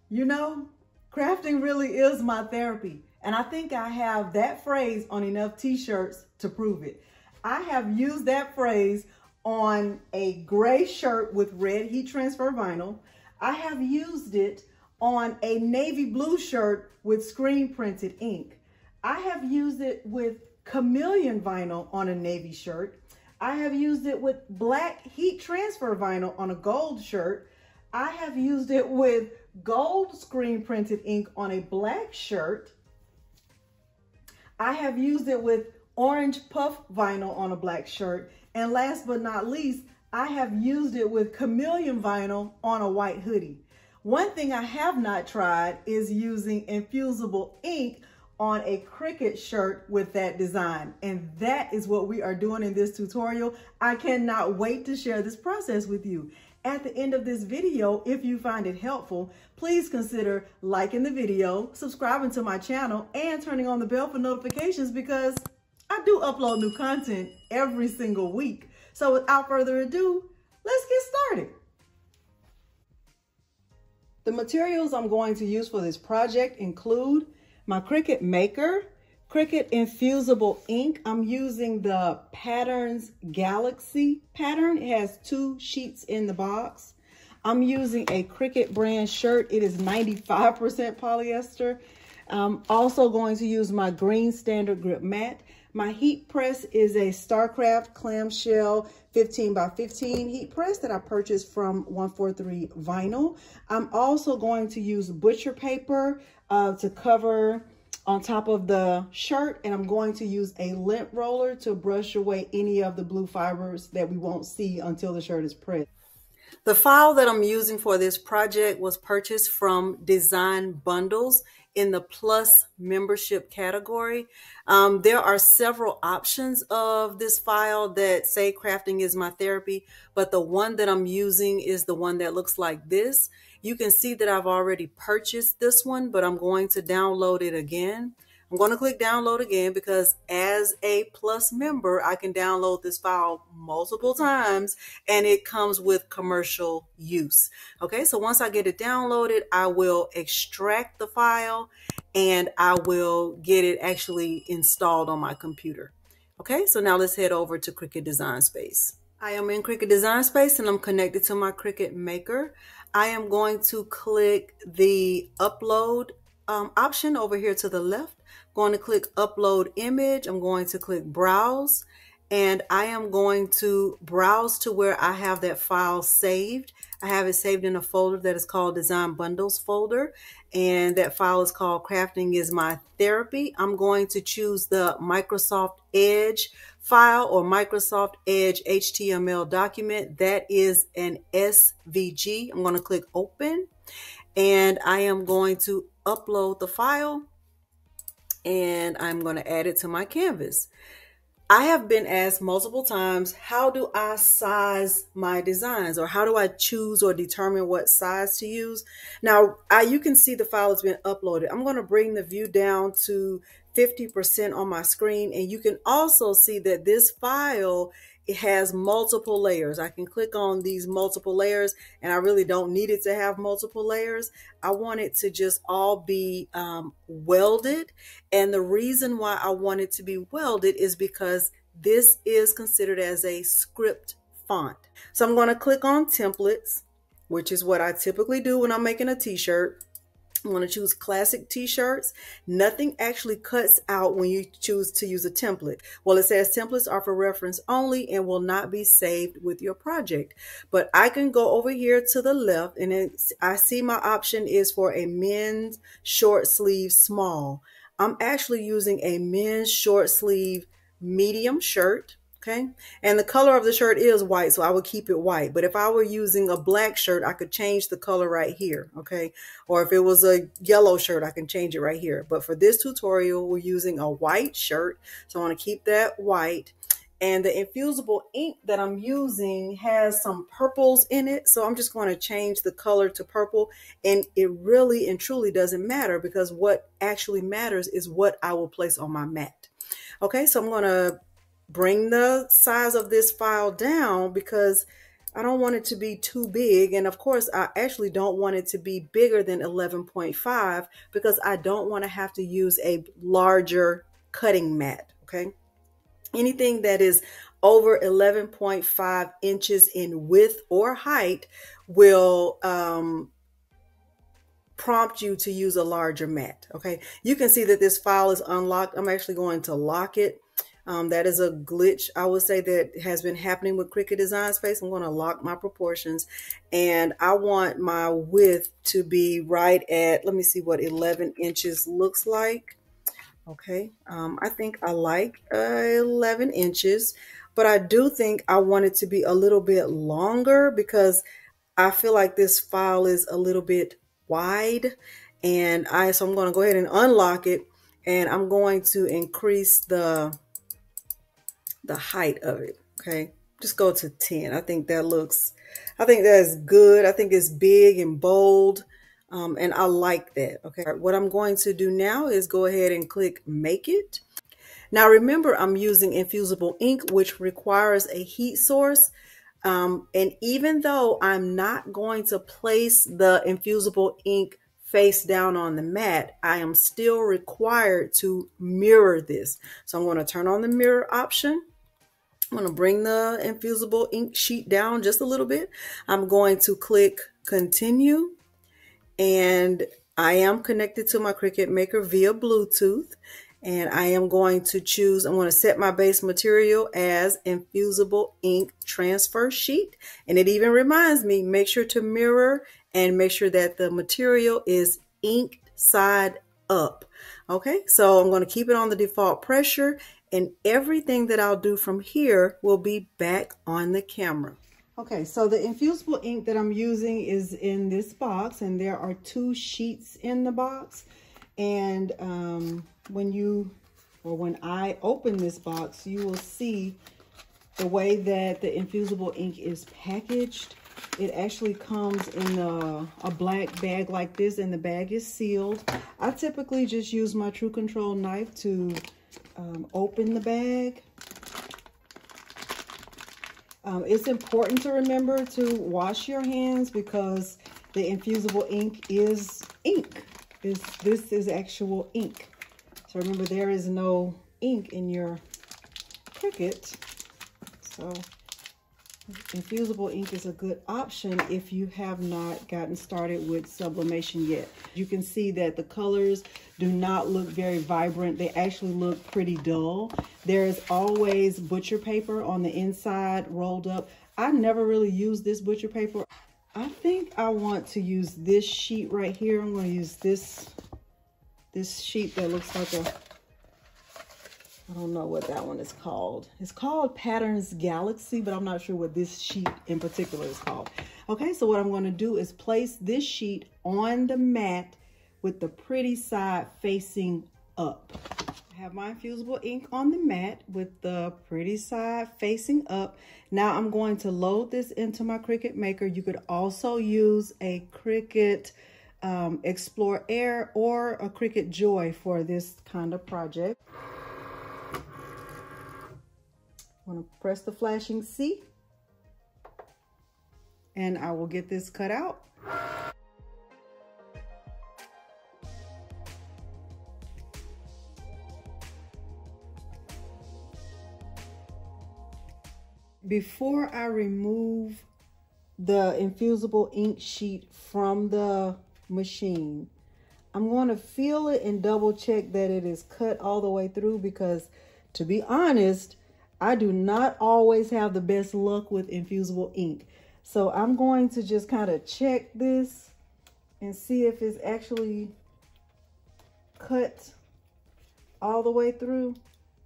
You know, crafting really is my therapy. And I think I have that phrase on enough t-shirts to prove it. I have used that phrase on a gray shirt with red heat transfer vinyl. I have used it on a navy blue shirt with screen printed ink. I have used it with chameleon vinyl on a navy shirt. I have used it with black heat transfer vinyl on a gold shirt. I have used it with gold screen printed ink on a black shirt. I have used it with orange puff vinyl on a black shirt. And last but not least, I have used it with chameleon vinyl on a white hoodie. One thing I have not tried is using Infusible Ink on a Cricut shirt with that design. And that is what we are doing in this tutorial. I cannot wait to share this process with you. At the end of this video, if you find it helpful, please consider liking the video, subscribing to my channel, and turning on the bell for notifications because I do upload new content every single week. So without further ado, let's get started. The materials I'm going to use for this project include my Cricut Maker, Cricut Infusible Ink. I'm using the Patterns Galaxy pattern. It has 2 sheets in the box. I'm using a Cricut brand shirt. It is 95% polyester. I'm also going to use my green standard grip mat. My heat press is a StarCraft clamshell 15 by 15 heat press that I purchased from 143 Vinyl. I'm also going to use butcher paper to cover on top of the shirt, and I'm going to use a lint roller to brush away any of the blue fibers that we won't see until the shirt is pressed. The file that I'm using for this project was purchased from Design Bundles in the Plus membership category. There are several options of this file that say crafting is my therapy, but the one that I'm using is the one that looks like this. You can see that I've already purchased this one, but I'm going to download it again. I'm going to click download again because as a Plus member, I can download this file multiple times and it comes with commercial use. Okay, so once I get it downloaded, I will extract the file and I will get it actually installed on my computer. Okay, so now let's head over to Cricut Design Space. I am in Cricut Design Space and I'm connected to my Cricut Maker. I am going to click the upload option over here to the left. I'm going to click upload image. I'm going to click browse and I am going to browse to where I have that file saved. I have it saved in a folder that is called Design Bundles folder, and that file is called Crafting is My Therapy. I'm going to choose the Microsoft Edge file or Microsoft Edge HTML document. That is an SVG. I'm going to click open and I am going to upload the file and I'm going to add it to my canvas. I have been asked multiple times, how do I size my designs, or how do I choose or determine what size to use? Now, you can see the file has been uploaded. I'm going to bring the view down to 50% on my screen, and you can also see that this file, it has multiple layers. I can click on these multiple layers, and I really don't need it to have multiple layers. I want it to just all be welded. And the reason why I want it to be welded is because this is considered as a script font. So I'm going to click on templates, which is what I typically do when I'm making a t-shirt. I'm going to choose classic t-shirts. Nothing actually cuts out when you choose to use a template. Well, it says templates are for reference only and will not be saved with your project. But I can go over here to the left and I see my option is for a men's short sleeve small. I'm actually using a men's short sleeve medium shirt. Okay, and the color of the shirt is white, so I would keep it white. But if I were using a black shirt, I could change the color right here. Okay, or if it was a yellow shirt, I can change it right here. But for this tutorial, we're using a white shirt, so I want to keep that white. And the infusible ink that I'm using has some purples in it, so I'm just going to change the color to purple. And it really and truly doesn't matter because what actually matters is what I will place on my mat. Okay, so I'm going to bring the size of this file down because I don't want it to be too big. And of course, I actually don't want it to be bigger than 11.5 because I don't want to have to use a larger cutting mat, okay? Anything that is over 11.5 inches in width or height will prompt you to use a larger mat, okay? You can see that this file is unlocked. I'm actually going to lock it. That is a glitch, I would say, that has been happening with Cricut Design Space. I'm going to lock my proportions, and I want my width to be right at, let me see what 11 inches looks like. Okay, I think I like 11 inches, but I do think I want it to be a little bit longer because I feel like this file is a little bit wide, and so I'm going to go ahead and unlock it, and I'm going to increase the height of it. Okay, just go to 10. I think that's good. I think it's big and bold, and I like that. Okay, what I'm going to do now is go ahead and click Make It. Now remember, I'm using Infusible Ink, which requires a heat source. And even though I'm not going to place the Infusible Ink face down on the mat, I am still required to mirror this. So I'm going to turn on the mirror option. I'm going to bring the Infusible Ink sheet down just a little bit. I'm going to click Continue, and I am connected to my Cricut Maker via Bluetooth, and I am going to choose, I'm going to set my base material as Infusible Ink Transfer Sheet, and it even reminds me, make sure to mirror and make sure that the material is inked side up. Okay, so I'm going to keep it on the default pressure, and everything that I'll do from here will be back on the camera. Okay, so the Infusible Ink that I'm using is in this box, and there are 2 sheets in the box. And when I open this box, you will see the way that the Infusible Ink is packaged. It actually comes in a black bag like this, and the bag is sealed. I typically just use my True Control knife to open the bag. It's important to remember to wash your hands because the Infusible Ink is ink. This is actual ink. So remember, there is no ink in your Cricut. So Infusible Ink is a good option if you have not gotten started with sublimation yet. You can see that the colors do not look very vibrant. They actually look pretty dull. There is always butcher paper on the inside rolled up. I never really use this butcher paper. I think I want to use this sheet right here. I'm going to use this sheet that looks like I don't know what that one is called. It's called Patterns Galaxy, but I'm not sure what this sheet in particular is called. Okay, so what I'm going to do is place this sheet on the mat with the pretty side facing up. I have my Infusible Ink on the mat with the pretty side facing up. Now I'm going to load this into my Cricut Maker. You could also use a Cricut Explore Air or a Cricut Joy for this kind of project. I'm going to press the flashing C, and I will get this cut out. Before I remove the Infusible Ink sheet from the machine, I'm going to feel it and double check that it is cut all the way through because, to be honest, I do not always have the best luck with Infusible Ink. So I'm going to just kind of check this and see if it's actually cut all the way through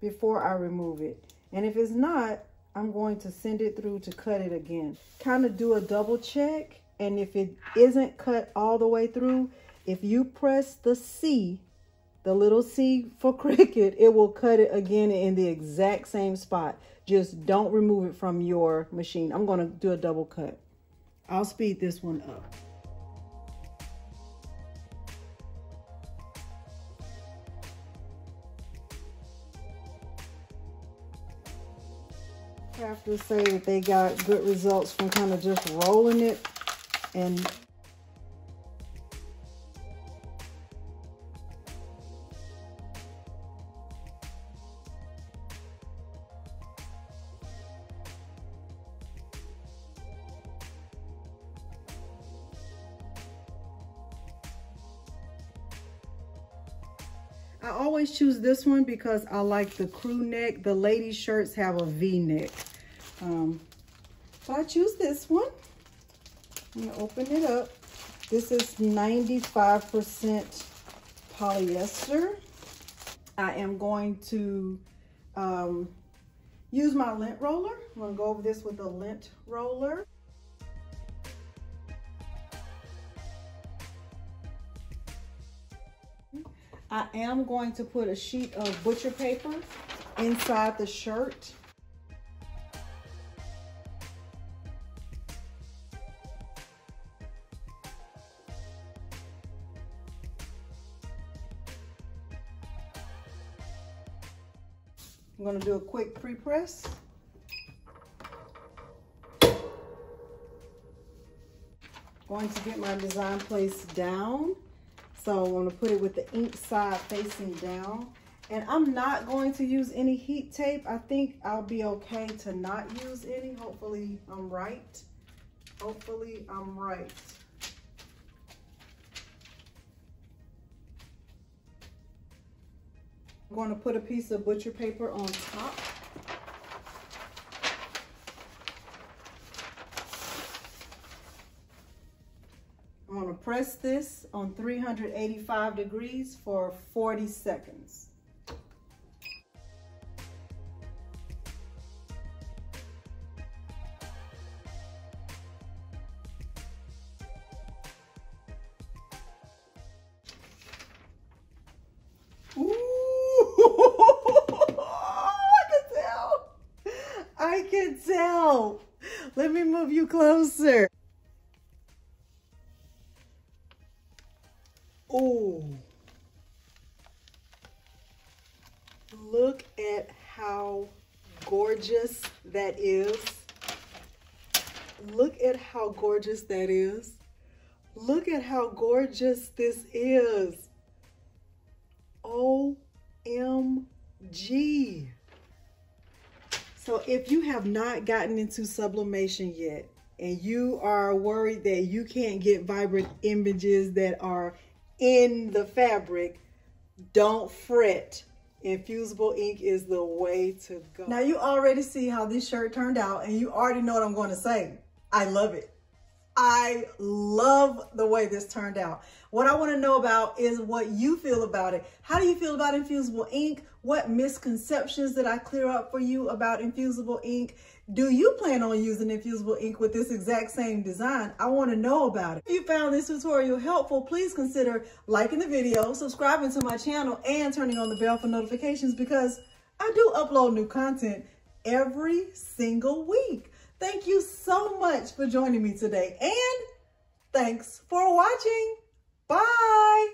before I remove it. And if it's not, I'm going to send it through to cut it again. Kind of do a double check, and if it isn't cut all the way through, if you press the C, the little C for Cricut, it will cut it again in the exact same spot. Just don't remove it from your machine. I'm going to do a double cut. I'll speed this one up. I have to say that they got good results from kind of just rolling it. And I always choose this one because I like the crew neck. The ladies' shirts have a V-neck. So I choose this one. I'm gonna open it up. This is 95% polyester. I am going to use my lint roller. I'm gonna go over this with a lint roller. I am going to put a sheet of butcher paper inside the shirt. I'm going to do a quick pre-press. Going to get my design placed down. So I'm going to put it with the ink side facing down. And I'm not going to use any heat tape. I think I'll be okay to not use any. Hopefully I'm right. Hopefully I'm right. I'm going to put a piece of butcher paper on top. I'm going to press this on 385 degrees for 40 seconds. I can tell. Let me move you closer. Oh, look at how gorgeous that is. Look at how gorgeous that is. Look at how gorgeous this is. OMG. So if you have not gotten into sublimation yet, and you are worried that you can't get vibrant images that are in the fabric, don't fret. Infusible ink is the way to go. Now you already see how this shirt turned out, and you already know what I'm going to say. I love it. I love the way this turned out. What I want to know about is what you feel about it. How do you feel about infusible ink? What misconceptions did I clear up for you about infusible ink? Do you plan on using infusible ink with this exact same design? I want to know about it. If you found this tutorial helpful, please consider liking the video, subscribing to my channel, and turning on the bell for notifications, because I do upload new content every single week. Thank you so much for joining me today, and thanks for watching. Bye.